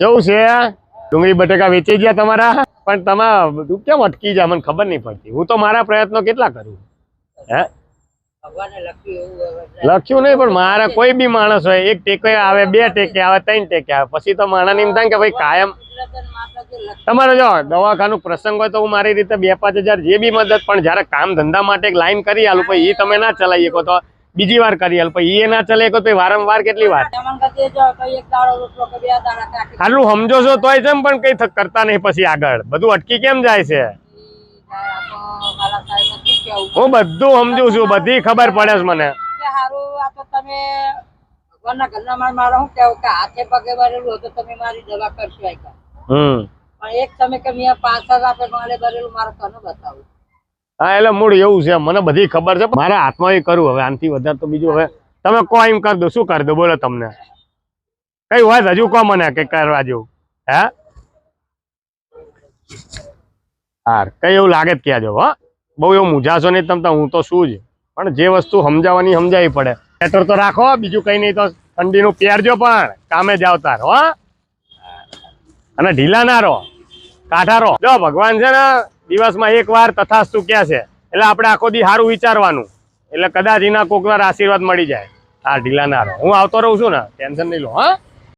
કેવું છે? ડુંગળી બટેકા વેચી ગયા તમારા? પણ તમે બધું કેમ અટકી જાય મને ખબર નહીં પડતી. હું તો મારા પ્રયત્નો કેટલા કરું. હે લખ્યું નહીં, પણ મારા કોઈ બી માણસ હોય, એક ટેકે આવે, બે ટેકે આવે, ત્રણ ટેકે આવે, પછી તો માણસ એમ થાય કે ભાઈ કાયમ તમારે જો દવાખાનું પ્રસંગ હોય તો હું મારી રીતે 2-5 હજાર જે બી મદદ, પણ જયારે કામ ધંધા માટે એક લાઈન કરી આલું પછી એ તમે ના ચલાવી શકો તો બીજી વાર કરી આલું, પછી એ ના ચલાવી શકો તો વારંવાર કેટલી વાર આટલું સમજો છો તોય છે પણ કઈ કરતા નહીં, પછી આગળ બધું અટકી કેમ જાય છે? હું બધું સમજુ છું, બધી ખબર પડે છે મને. હા એટલે મૂળ એવું છે, મને બધી ખબર છે, મારા હાથમાં એ કરું. હવે આનાથી વધારે તો બીજું હવે તમે કહો એમ કરી દો. શું કરી દો બોલો? તમને કઈ હોય હજુ કહો મને કઈ કરવા જેવું. હે હાર કઈ એવું લાગે જ કહેજો. હો બહુ એવું મૂંઝાશો નહીં તમે, હું તો શું જ, પણ જે વસ્તુ સમજાવવાની સમજાવી પડે. સ્વેટર તો રાખો, બીજું કઈ નહીં તો ઠંડીનું પહેરજો, પણ કામે જાવ તાર. હો અને ઢીલા ના રહો, કાઠા રહો. જો ભગવાન છે ને દિવસમાં એક વાર તથાસ્તુ ક્યાં છે, એટલે આપણે આખો દી સારું વિચારવાનું, એટલે કદાચ એના કોક વાર આશીર્વાદ મળી જાય. હા ઢીલા ના રહો. હું આવતો રહું છું ને, ટેન્શન નહીં લો. હા